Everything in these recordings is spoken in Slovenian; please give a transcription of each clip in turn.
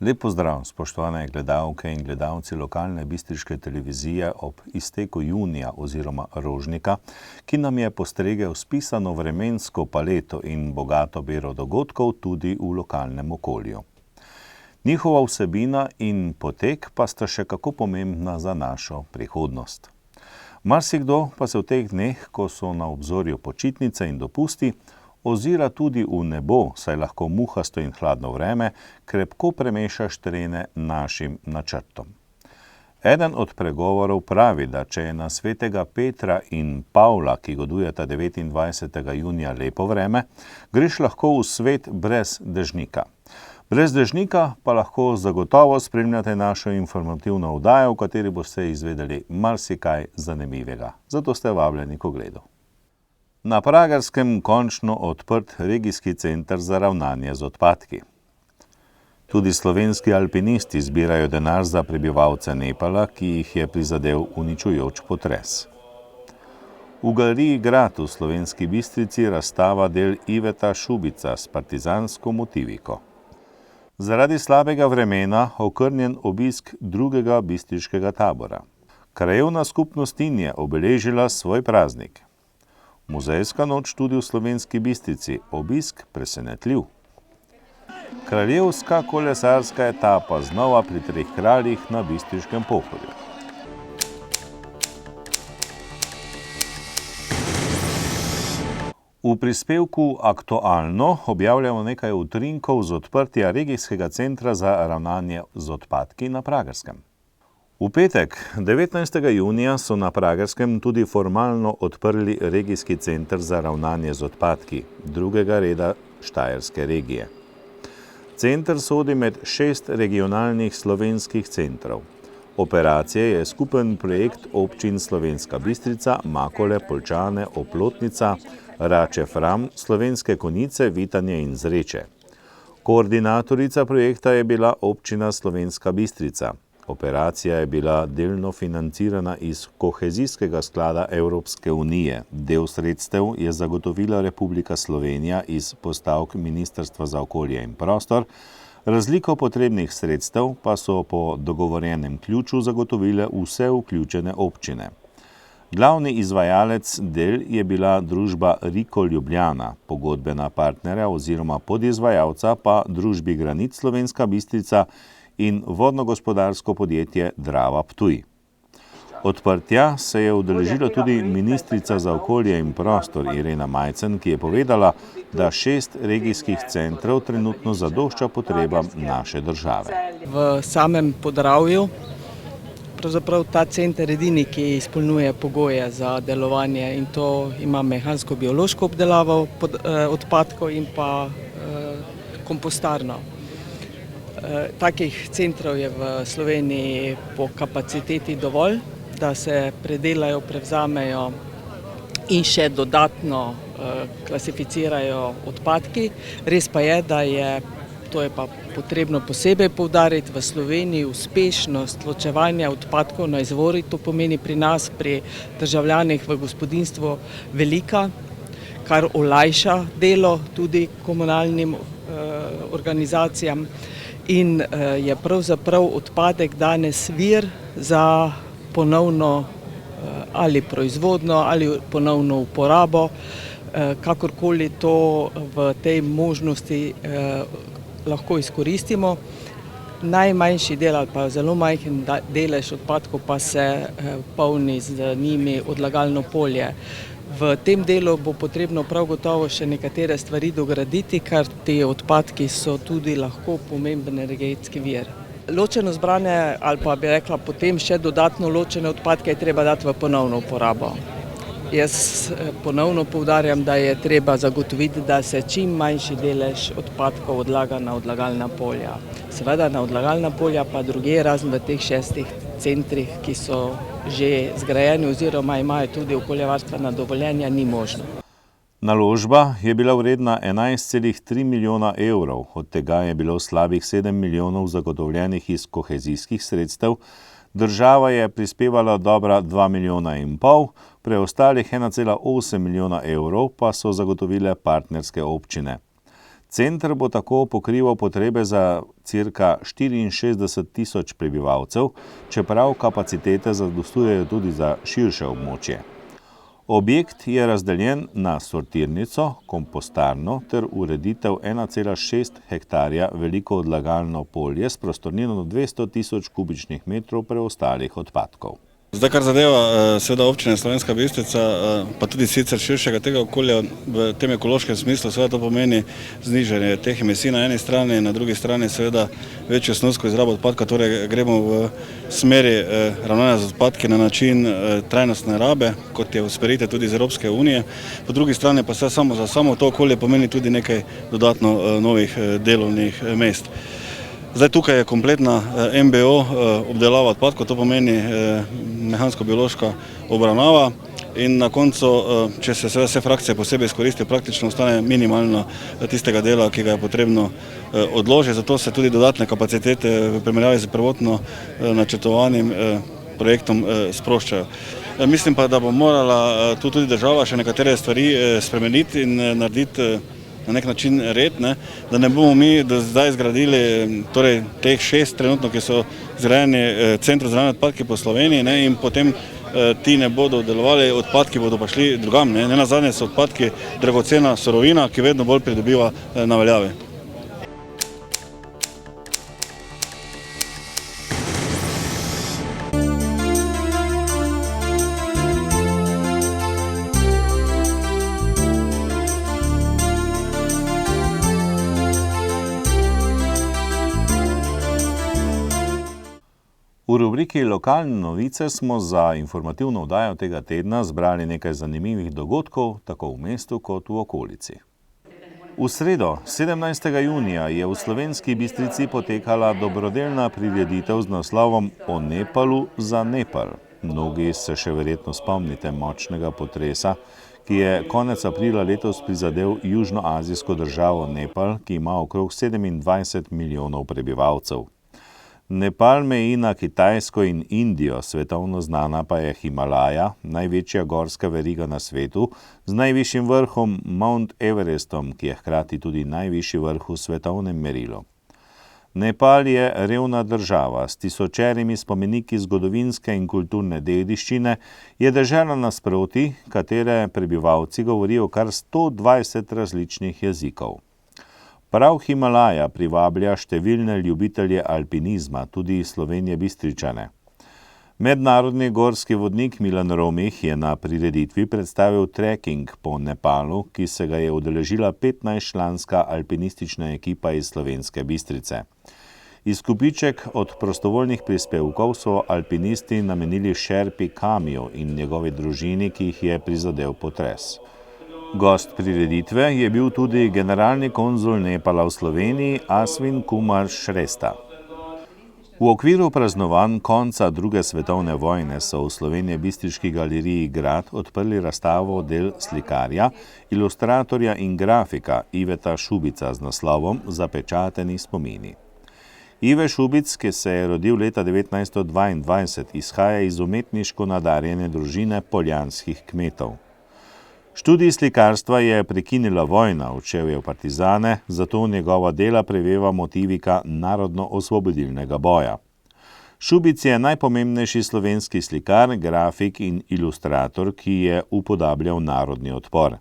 Lep pozdrav, spoštovane gledalke in gledalci lokalne bistriške televizije ob izteku junija oziroma rožnika, ki nam je postregel s pisano vremensko paleto in bogato bero dogodkov tudi v lokalnem okolju. Njihova vsebina in potek pa sta še kako pomembna za našo prihodnost. Marsikdo pa se v teh dneh, ko so na obzorju počitnice in dopusti, ozira tudi v nebo, saj lahko muhasto in hladno vreme krepko premeša štrene našim načrtom. Eden od pregovorov pravi, da če je na svetega Petra in Pavla, ki godujeta 29. junija, lepo vreme, greš lahko v svet brez dežnika. Brez dežnika pa lahko zagotovo spremljate našo informativno oddajo, v kateri boste izvedeli marsikaj zanimivega. Zato ste vabljeni k ogledu. Na Pragerskem končno odprt regijski center za ravnanje z odpadki. Tudi slovenski alpinisti zbirajo denar za prebivalce Nepala, ki jih je prizadel uničujoč potres. V galeriji Grad v Slovenski Bistrici razstava del Iveta Šubica s partizansko motiviko. Zaradi slabega vremena okrnjen obisk drugega bistriškega tabora. Krajevna skupnost je obeležila svoj praznik. Muzejska noč tudi v Slovenski Bistrici, obisk presenetljiv. Kraljevska kolesarska etapa znova pri Treh kraljih na Bistriškem Pohorju. V prispevku Aktualno objavljamo nekaj utrinkov z odprtja regijskega centra za ravnanje z odpadki na Pragerskem. V petek, 19. junija, so na Pragerskem tudi formalno odprli regijski center za ravnanje z odpadki drugega reda Štajerske regije. Center sodi med 6 regionalnih slovenskih centrov. Operacije je skupen projekt občin Slovenska Bistrica, Makole, Poljčane, Oplotnica, Rače Fram, Slovenske Konjice, Vitanje in Zreče. Koordinatorica projekta je bila občina Slovenska Bistrica. Operacija je bila delno financirana iz kohezijskega sklada Evropske unije. Del sredstev je zagotovila Republika Slovenija iz postavk Ministrstva za okolje in prostor, razliko potrebnih sredstev pa so po dogovorjenem ključu zagotovile vse vključene občine. Glavni izvajalec del je bila družba Riko Ljubljana, pogodbena partnerja oziroma podizvajalca pa družbi Granit Slovenska Bistrica in vodno-gospodarsko podjetje Drava Ptuj. Odprtja se je udeležila tudi ministrica za okolje in prostor Irena Majcen, ki je povedala, da 6 regijskih centrov trenutno zadošča potrebam naše države. V samem Podravju pravzaprav ta center edini, ki izpolnjuje pogoje za delovanje, in to ima mehansko-biološko obdelavo odpadkov in pa kompostarno. Takih centrov je v Sloveniji po kapaciteti dovolj, da se predelajo, prevzamejo in še dodatno klasificirajo odpadki. Res pa je, da je, to je pa potrebno posebej poudariti, v Sloveniji uspešnost ločevanja odpadkov na izvori, to pomeni pri nas, pri državljanih v gospodinjstvu velika, kar olajša delo tudi komunalnim organizacijam. In je pravzaprav odpadek danes vir za ponovno ali proizvodno ali ponovno uporabo, kakorkoli to v tej možnosti lahko izkoristimo. Najmanjši del ali pa zelo majhen delež odpadkov pa se polni z njimi odlagalno polje. V tem delu bo potrebno prav gotovo še nekatere stvari dograditi, ker te odpadki so tudi lahko pomemben energetski vir. Ločeno zbrane ali pa bi rekla potem še dodatno ločene odpadke je treba dati v ponovno uporabo. Jaz ponovno poudarjam, da je treba zagotoviti, da se čim manjši delež odpadkov odlaga na odlagalna polja. Seveda na odlagalna polja pa drugje, razen v teh 6 centrih, ki so že zgrajeni oziroma imajo tudi okoljevarstvena dovoljenja, ni možno. Naložba je bila vredna 11,3 milijona evrov, od tega je bilo slabih 7 milijonov zagotovljenih iz kohezijskih sredstev, država je prispevala dobra 2,5 milijona, preostalih 1,8 milijona evrov pa so zagotovile partnerske občine. Center bo tako pokrival potrebe za cirka 64.000 prebivalcev, čeprav kapacitete zadostujejo tudi za širše območje. Objekt je razdeljen na sortirnico, kompostarno ter ureditev 1,6 hektarja veliko odlagalno polje s prostornino 200.000 kubičnih metrov preostalih odpadkov. Zdaj, kar zadeva seveda občine Slovenska Bistrica, pa tudi sicer širšega tega okolja v tem ekološkem smislu, seveda to pomeni znižanje teh emisij na eni strani, na drugi strani seveda večjo snosko izrabo odpadka, torej gremo v smeri ravnanja z odpadki na način trajnostne rabe, kot je usmeritev tudi iz Evropske unije. Po drugi strani pa se za samo to okolje pomeni tudi nekaj dodatno novih delovnih mest. Zdaj tukaj je kompletna MBO obdelava odpadkov, to pomeni mehansko-biološka obravnava in na koncu, če se vse frakcije posebej izkoristijo, praktično ostane minimalno tistega dela, ki ga je potrebno odložiti, zato se tudi dodatne kapacitete v primerjavi z prvotno načrtovanim projektom sproščajo. Mislim pa, da bo morala tu tudi država še nekatere stvari spremeniti in narediti na nek način red, da ne bomo mi do zdaj zgradili torej teh 6 trenutno, ki so zgrajeni centrov za odpadke po Sloveniji in potem ti ne bodo delovali, odpadki bodo pa šli drugam. Nenazadnje so odpadki dragocena surovina, ki vedno bolj pridobiva na veljavi. V rubriki Lokalne novice smo za informativno oddajo tega tedna zbrali nekaj zanimivih dogodkov, tako v mestu kot v okolici. V sredo, 17. junija, je v Slovenski Bistrici potekala dobrodelna prireditev z naslovom O Nepalu za Nepal. Mnogi se še verjetno spomnite močnega potresa, ki je konec aprila letos prizadel južnoazijsko državo Nepal, ki ima okrog 27 milijonov prebivalcev. Nepal meji na Kitajsko in Indijo, svetovno znana pa je Himalaja, največja gorska veriga na svetu, z najvišjim vrhom Mount Everestom, ki je hkrati tudi najvišji vrh v svetovnem merilu. Nepal je revna država, s tisočerimi spomeniki zgodovinske in kulturne dediščine, je dežela nasproti, katere prebivalci govorijo kar 120 različnih jezikov. Prav Himalaja privablja številne ljubitelje alpinizma, tudi Slovenije Bistričane. Mednarodni gorski vodnik Milan Romih je na prireditvi predstavil trekking po Nepalu, ki se ga je udeležila 15-članska alpinistična ekipa iz Slovenske Bistrice. Izkupiček od prostovoljnih prispevkov so alpinisti namenili Šerpi Kamiju in njegovi družini, ki jih je prizadel potres. Gost prireditve je bil tudi generalni konzul Nepala v Sloveniji Aswin Kumar Shrestha. V okviru praznovanj konca druge svetovne vojne so v Slovenjebistriški galeriji Grad odprli razstavo del slikarja, ilustratorja in grafika Iveta Šubica z naslovom Zapečateni spomini. Ive Šubic, ki se je rodil leta 1922, izhaja iz umetniško nadarjene družine poljanskih kmetov. Študij slikarstva je prekinila vojna, odšel je v partizane, zato njegova dela preveva motivika narodno-osvobodilnega boja. Šubic je najpomembnejši slovenski slikar, grafik in ilustrator, ki je upodabljal narodni odpor.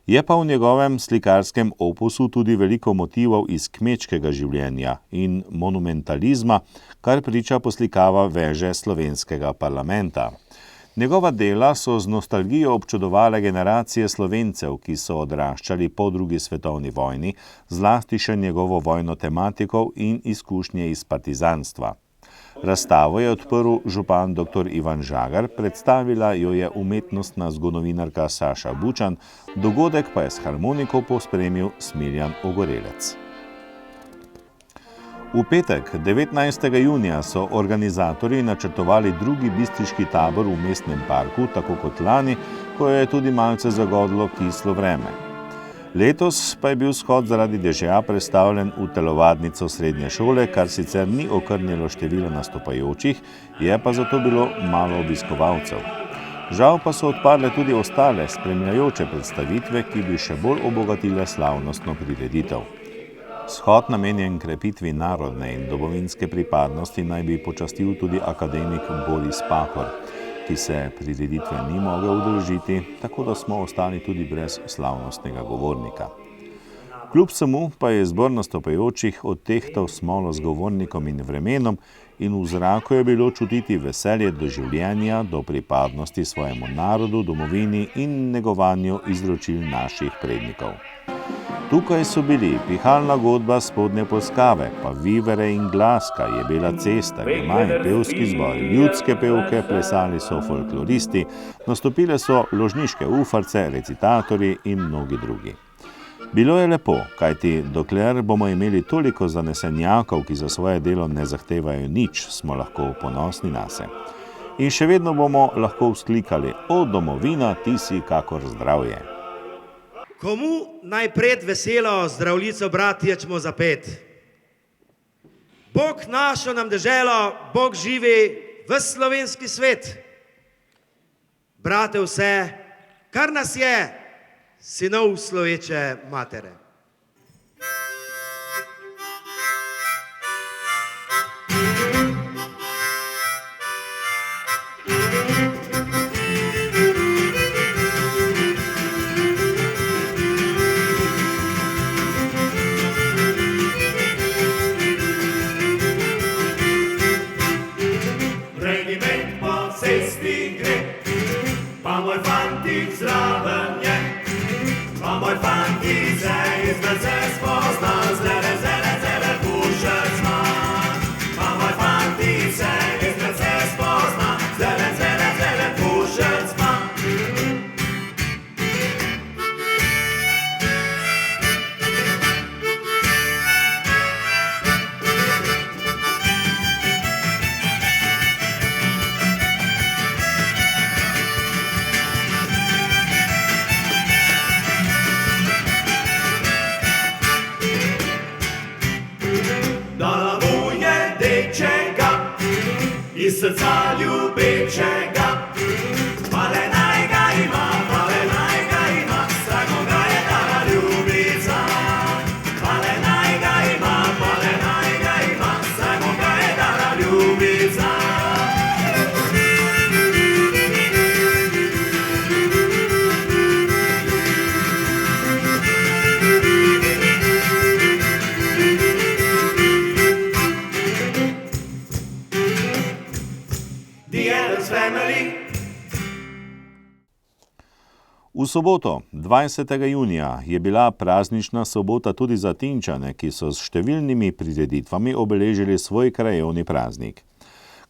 Je pa v njegovem slikarskem opusu tudi veliko motivov iz kmečkega življenja in monumentalizma, kar priča poslikava veže slovenskega parlamenta. Njegova dela so z nostalgijo občudovale generacije Slovencev, ki so odraščali po drugi svetovni vojni, zlasti še njegovo vojno tematiko in izkušnje iz partizanstva. Razstavo je odprl župan dr. Ivan Žagar, predstavila jo je umetnostna zgodovinarka Saša Bučan, dogodek pa je s harmoniko pospremil Smiljan Ogorelec. V petek, 19. junija, so organizatorji načrtovali drugi bistriški tabor v mestnem parku, tako kot lani, ko je tudi malce zagodlo kislo vreme. Letos pa je bil shod zaradi dežja prestavljen v telovadnico srednje šole, kar sicer ni okrnilo število nastopajočih, je pa zato bilo malo obiskovalcev. Žal pa so odpadle tudi ostale spremljajoče predstavitve, ki bi še bolj obogatile slavnostno prireditev. Shod namenjen krepitvi narodne in domovinske pripadnosti naj bi počastil tudi akademik Boris Pahor, ki se prireditve ni mogel udeležiti, tako da smo ostali tudi brez slavnostnega govornika. Kljub vsemu pa je zbor nastopajočih odtehtal smolo z govornikom in vremenom in v zraku je bilo čutiti veselje do življenja, do pripadnosti svojemu narodu, domovini in negovanju izročil naših prednikov. Tukaj so bili pihalna godba Spodnje Polskave, pa vivere in glaska, Jebela cesta, Gemaj, pevski zbori, ljudske pevke, plesali so folkloristi, nastopile so ložniške ufarce, recitatorji in mnogi drugi. Bilo je lepo, kajti dokler bomo imeli toliko zanesenjakov, ki za svoje delo ne zahtevajo nič, smo lahko ponosni nase. In še vedno bomo lahko vzklikali: o domovina, ti si kakor zdravje. Komu najpred veselo zdravljico bratječmo zapet? Bog našo nam deželo, Bog živi v slovenski svet. Brate vse, kar nas je, sinov sloveče matere. Regiment po cesti gre, pa moj fantik zraven je. Pa moj fantik se izmed se spozna, zele, zele, zele pušec ma. Pa moj fantik se izmed se spozna, zele, zele, zele pušec ma. Iz srca ljubečega, pale naj ga ima, strah ga je dala ljubica. Pale naj ga ima, strah ga je dala ljubica. V soboto, 20. junija, je bila praznična sobota tudi za Tinčane, ki so s številnimi prireditvami obeležili svoj krajevni praznik.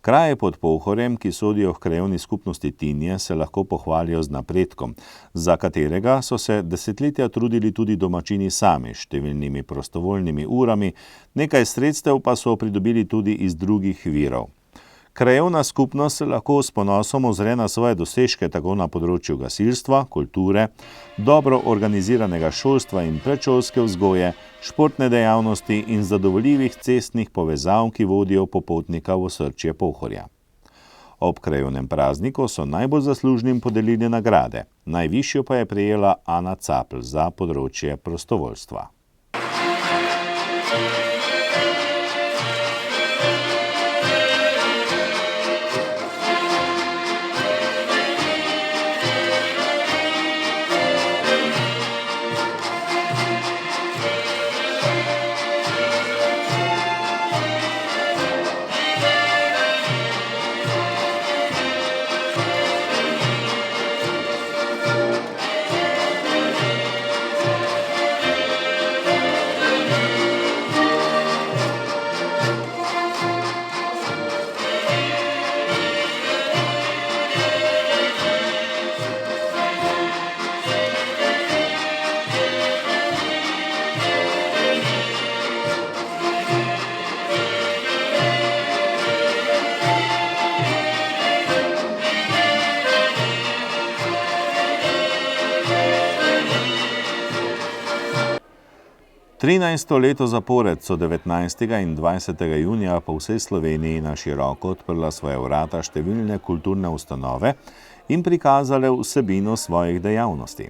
Kraje pod Pohorjem, ki sodijo v krajevni skupnosti Tinje, se lahko pohvalijo z napredkom, za katerega so se desetletja trudili tudi domačini sami, s številnimi prostovoljnimi urami, nekaj sredstev pa so pridobili tudi iz drugih virov. Krajevna skupnost se lahko s ponosom ozre na svoje dosežke tako na področju gasilstva, kulture, dobro organiziranega šolstva in predšolske vzgoje, športne dejavnosti in zadovoljivih cestnih povezav, ki vodijo popotnika v osrčje Pohorja. Ob krajevnem prazniku so najbolj zaslužnim podelili nagrade. Najvišjo pa je prejela Ana Capl za področje prostovoljstva. 13. leto zapored so 19. in 20. junija po vsej Sloveniji na široko odprla svoje vrata številne kulturne ustanove in prikazale vsebino svojih dejavnosti.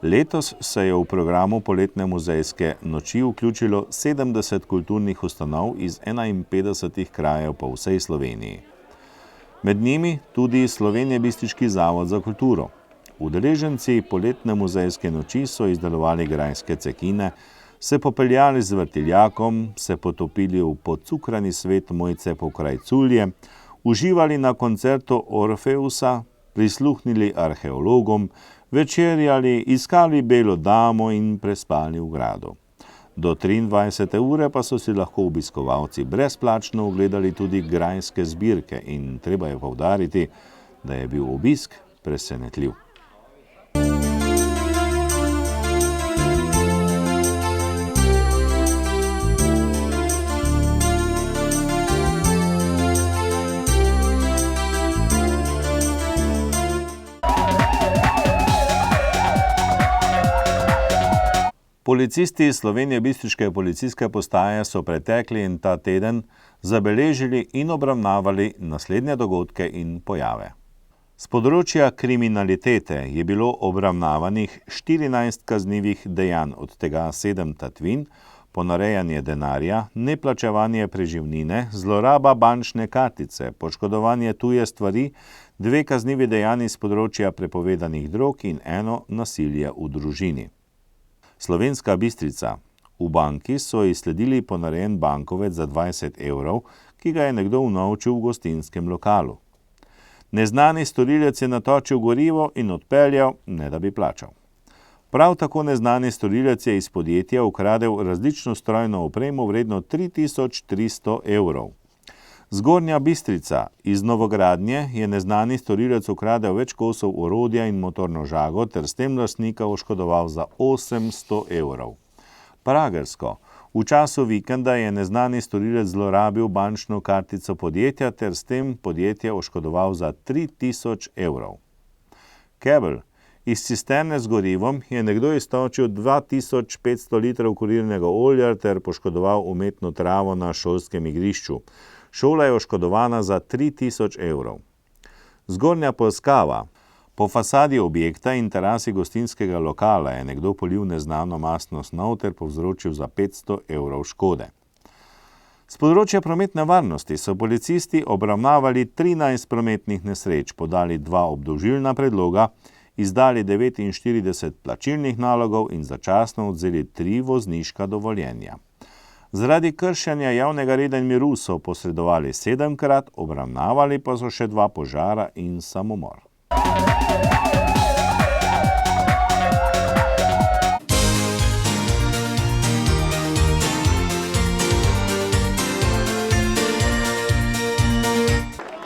Letos se je v programu poletne muzejske noči vključilo 70 kulturnih ustanov iz 51 krajev po vsej Sloveniji. Med njimi tudi Slovenjebistriški zavod za kulturo. Udeleženci poletne muzejske noči so izdelovali grajske cekine, se popeljali z vrtiljakom, se potopili v pocukrani svet Mojce pokraj Culje, uživali na koncertu Orfeusa, prisluhnili arheologom, večerjali, iskali belo damo in prespali v gradu. Do 23. ure pa so si lahko obiskovalci brezplačno ogledali tudi grajske zbirke in treba je poudariti, da je bil obisk presenetljiv. Policisti Slovenjebistriške policijske postaje so pretekli in ta teden zabeležili in obravnavali naslednje dogodke in pojave. Z področja kriminalitete je bilo obravnavanih 14 kaznivih dejanj, od tega 7 tatvin, ponarejanje denarja, neplačevanje preživnine, zloraba bančne kartice, poškodovanje tuje stvari, 2 kaznivi dejanji z področja prepovedanih drog in 1 nasilje v družini. Slovenska Bistrica. V banki so izsledili ponarejen bankovec za 20 evrov, ki ga je nekdo unovčil v gostinskem lokalu. Neznani storilec je natočil gorivo in odpeljal, ne da bi plačal. Prav tako neznani storilec je iz podjetja ukradel različno strojno opremo vredno 3300 evrov. Zgornja Bistrica. Iz novogradnje je neznani storilec ukradel več kosov orodja in motorno žago ter s tem lastnika oškodoval za 800 evrov. Pragersko. V času vikenda je neznani storilec zlorabil bančno kartico podjetja ter s tem podjetje oškodoval za 3000 evrov. Kebel. Iz cisterne z gorivom je nekdo iztočil 2500 litrov kurilnega olja ter poškodoval umetno travo na šolskem igrišču. Šola je oškodovana za 3000 evrov. Zgornja Polskava. Po fasadi objekta in terasi gostinskega lokala je nekdo polil neznano mastno snov ter povzročil za 500 evrov škode. Z področja prometne varnosti so policisti obravnavali 13 prometnih nesreč, podali 2 obdolžilna predloga, izdali 49 plačilnih nalogov in začasno odvzeli 3 vozniška dovoljenja. Zaradi kršenja javnega reda in miru so posredovali 7-krat, obravnavali pa so še 2 požara in samomor.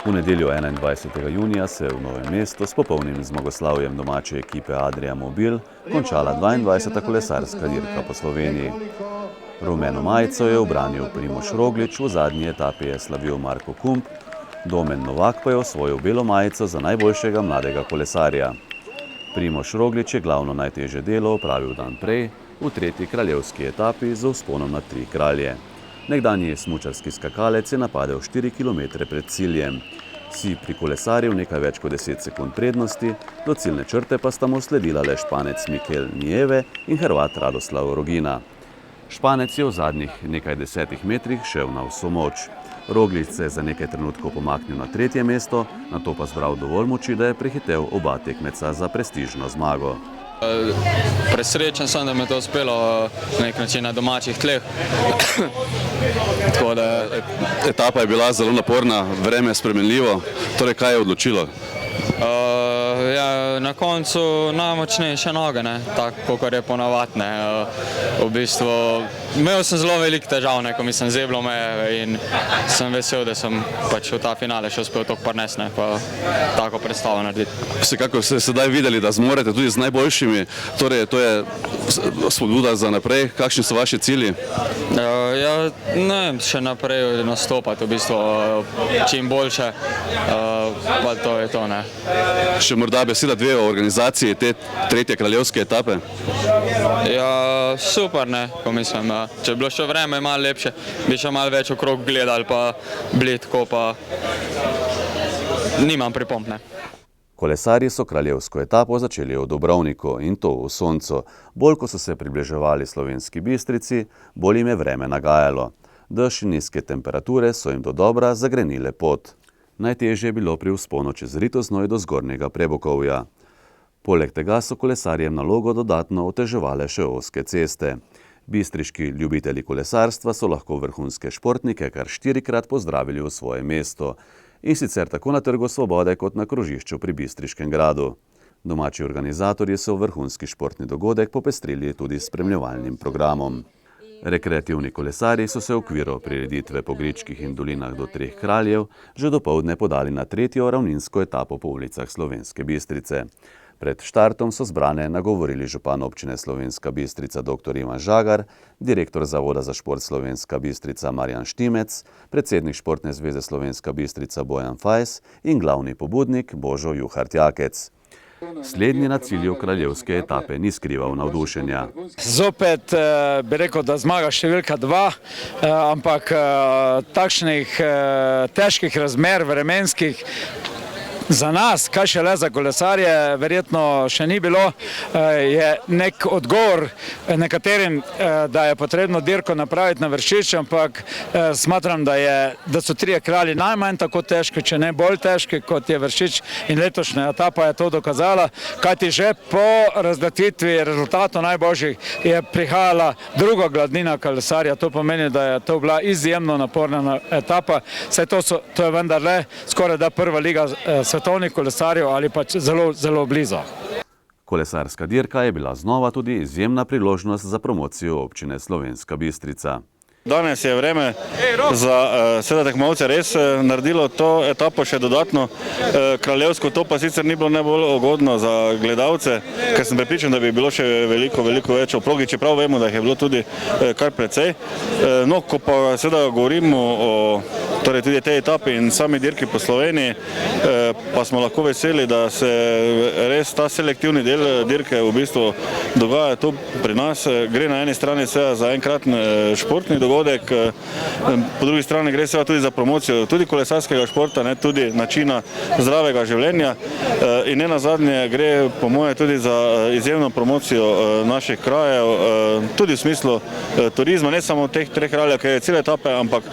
V nedeljo 21. junija se je v Novem mestu s popolnim zmagoslavjem domače ekipe Adria Mobil končala 22. kolesarska dirka po Sloveniji. Rumeno majico je ubranil Primož Roglič, v zadnji etapi je slavil Marko Kump, Domen Novak pa je osvojil belo majico za najboljšega mladega kolesarja. Primož Roglič je glavno najtežje delo opravil dan prej, v 3. kraljevski etapi z vzponom na 3 kralje. Nekdanji smučarski skakalec je napadel 4 km pred ciljem. Si pri kolesarju nekaj več kot 10 sekund prednosti, do ciljne črte pa sta mu sledila le Španec Mikel Nieve in Hrvat Radoslav Rogina. Španec je v zadnjih nekaj 10 metrih šel na vso moč. Roglič se je za nekaj trenutkov pomaknil na 3. mesto, nato pa zbral dovolj moči, da je prehitel oba tekmeca za prestižno zmago. Presrečen sem, da mi je to uspelo na nek način na domačih tleh. Etapa je bila zelo naporna, vreme je spremenljivo, torej kaj je odločilo? Na koncu najmočnejše noge, tako kot je ponavadi. V bistvu imel sem zelo veliko težav, ko mi sem zeblo meje in sem vesel, da sem pač v ta finale še uspel toliko prinesne, pa tako predstavo narediti. Vsekakor ste sedaj videli, da zmorete tudi z najboljšimi, torej to je spodbuda za naprej. Kakšni so vaši cilji? Še naprej nastopati, v bistvu čim boljše, pa to je to. Še morda beseda 2 o organizaciji te 3. kraljevske etape? Super, ko mislim. Če bi bilo še vreme malo lepše, bi še malo več okrog gledali, pa bili tako, pa nimam pripomb. Kolesarji so kraljevsko etapo začeli v Dubrovniku in to v soncu. Bolj ko so se približevali Slovenski Bistrici, bolj jim je vreme nagajalo. Dež in nizke temperature so jim dodobra zagrenile pot. Najtežje je bilo pri vzponu čez Ritoznoj do Zgornjega Prebokovja. Poleg tega so kolesarjem nalogo dodatno oteževale še ozke ceste. Bistriški ljubitelji kolesarstva so lahko vrhunske športnike kar 4-krat pozdravili v svoje mesto. In sicer tako na Trgu Svobode kot na krožišču pri Bistriškem gradu. Domači organizatorji so vrhunski športni dogodek popestrili tudi s spremljevalnim programom. Rekreativni kolesarji so se v okviru prireditve po Gričkih in dolinah do Treh kraljev že dopoldne podali na 3. ravninsko etapo po ulicah Slovenske Bistrice. Pred štartom so zbrane nagovorili župan občine Slovenska Bistrica dr. Ivan Žagar, direktor Zavoda za šport Slovenska Bistrica Marjan Štimec, predsednik Športne zveze Slovenska Bistrica Bojan Fajs in glavni pobudnik Božo Juhart-Jakec. Slednji na cilju kraljevske etape ni skrival navdušenja. Zopet bi rekel, da zmaga številka 2, ampak takšnih težkih razmer vremenskih za nas, kaj šele za kolesarje, verjetno še ni bilo. Je nek odgovor nekaterim, da je potrebno dirko napraviti na Vršič, ampak smatram, da so Trije kralji najmanj tako težki, če ne bolj težki, kot je Vršič, in letošnja etapa je to dokazala, kajti že po razglasitvi rezultatov najboljših je prihajala druga gladnina kolesarja. To pomeni, da je to bila izjemno naporna etapa, saj to je vendarle skoraj da prva liga svetovnih kolesarjev ali pa zelo, zelo blizu. Kolesarska dirka je bila znova tudi izjemna priložnost za promocijo občine Slovenska Bistrica. Danes je vreme za tekmovalce res naredilo to etapo še dodatno kraljevsko, to pa sicer ni bilo najbolj ugodno za gledalce, ker sem prepričan, da bi bilo še veliko več o progi, čeprav vemo, da jih je bilo tudi kar precej. No, ko pa seveda govorimo o tudi tej etapi in sami dirki po Sloveniji, pa smo lahko veseli, da se res ta selektivni del dirke v bistvu dogaja tu pri nas. Gre na eni strani seveda za enkraten športni dogodek, po drugi strani gre seveda tudi za promocijo tudi kolesarskega športa, tudi načina zdravega življenja in ne nazadnje gre po moje tudi za izjemno promocijo naših krajev, tudi v smislu turizma, ne samo teh Treh kraljev, ker je cele etape, ampak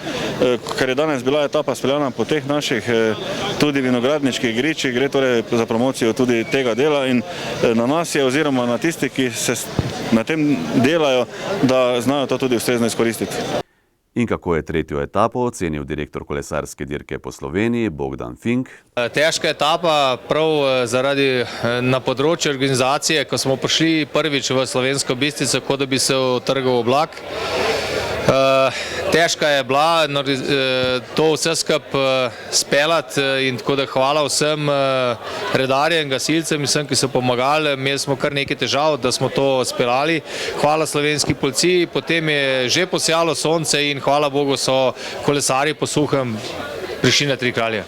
ker je danes bila etapa speljana po teh naših tudi vinogradniških gričih, gre torej za promocijo tudi tega dela in na nas je oziroma na tisti, ki se na tem delajo, da znajo to tudi ustrezno izkoristiti. In kako je tretjo etapo ocenil direktor kolesarske dirke po Sloveniji Bogdan Fink? Težka etapa prav zaradi na področju organizacije, ko smo prišli prvič v Slovensko Bistrico, kot da bi se utrgal oblak. Težka je bila to vse skupaj speljati in tako da hvala vsem redarjem, gasilcem in vsem, ki so pomagali. Imeli smo kar nekaj težav, da smo to speljali. Hvala slovenski policiji, potem je že posijalo sonce in hvala Bogu so kolesarji po suhem prišli na Tri kralje.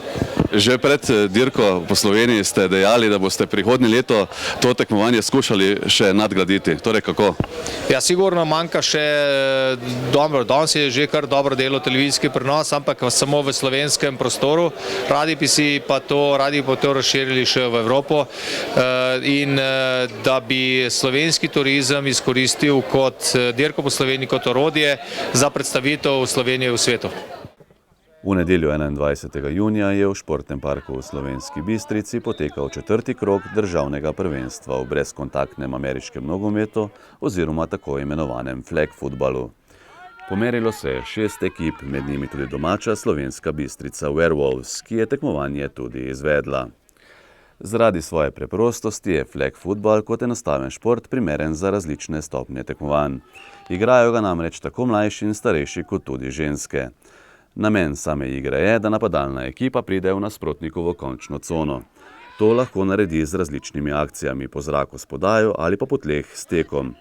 Že pred dirko po Sloveniji ste dejali, da boste prihodnje leto to tekmovanje skušali še nadgraditi. Torej kako? Ja, sigurno manjka še dobro. Danes je že kar dobro delo televizijski prenos, ampak samo v slovenskem prostoru. Radi bi to razširili še v Evropo in da bi slovenski turizem izkoristil kot dirko po Sloveniji kot orodje za predstavitev Slovenije v svetu. V nedeljo 21. junija je v športnem parku v Slovenski Bistrici potekal 4. krog državnega prvenstva v brezkontaktnem ameriškem nogometu oziroma tako imenovanem flag futbalu. Pomerilo se je 6 ekip, med njimi tudi domača Slovenska Bistrica Werewolves, ki je tekmovanje tudi izvedla. Zaradi svoje preprostosti je flag futbal kot enostaven šport primeren za različne stopnje tekmovanj. Igrajo ga namreč tako mlajši in starejši kot tudi ženske. Namen same igre je, da napadalna ekipa pride v nasprotnikovo končno cono. To lahko naredi z različnimi akcijami po zraku s podajo ali pa po tleh s tekom.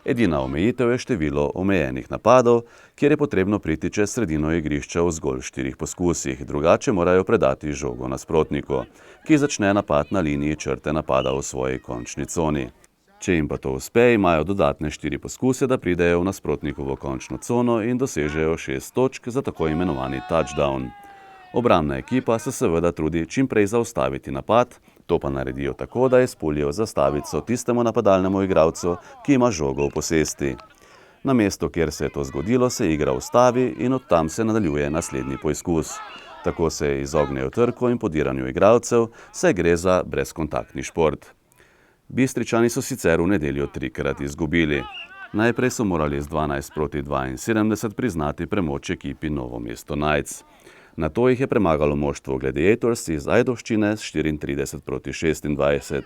Edina omejitev je število omejenih napadov, kjer je potrebno priti čez sredino igrišča v zgolj 4 poskusih, drugače morajo predati žogo nasprotniku, ki začne napad na liniji črte napada v svoji končni coni. Če jim pa to uspe, imajo dodatne 4 poskuse, da pridejo v nasprotnikovo končno cono in dosežejo 6 točk za tako imenovani touchdown. Obrambna ekipa se seveda trudi čim prej zaustaviti napad, To pa naredijo tako, da izpulijo zastavico tistemu napadalnemu igralcu, ki ima žogo v posesti. Na mesto, kjer se je to zgodilo, se igra ustavi in od tam se nadaljuje naslednji poizkus. Tako se izognejo trku in podiranju igralcev, saj gre za brezkontaktni šport. Bistričani so sicer v nedeljo 3-krat izgubili. Najprej so morali z 12-72 priznati premoč ekipi Novo mesto Knights. Nato jih je premagalo moštvo Gladiators iz Ajdovščine s 34-26.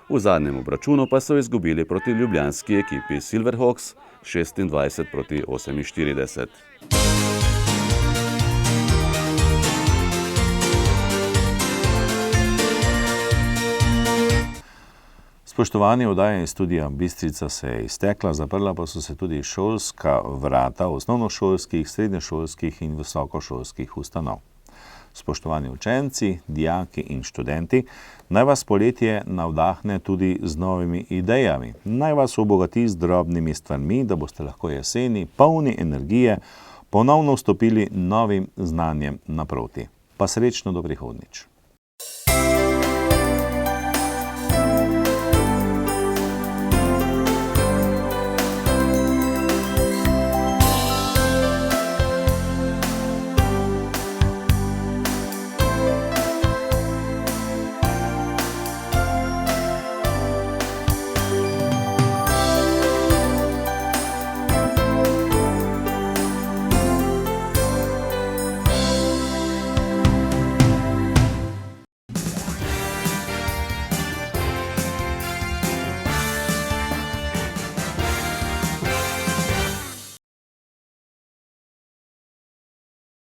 V zadnjem obračunu pa so izgubili proti ljubljanski ekipi Silverhawks 26-48. Spoštovanje oddaje iz studia Bistrica se je iztekla, zaprla pa so se tudi šolska vrata osnovnošolskih, srednješolskih in visokošolskih ustanov. Spoštovani učenci, dijaki in študenti, naj vas poletje navdahne tudi z novimi idejami. Naj vas obogati z drobnimi stvarmi, da boste lahko jeseni, polni energije, ponovno vstopili novim znanjem naproti. Pa srečno do prihodnjič.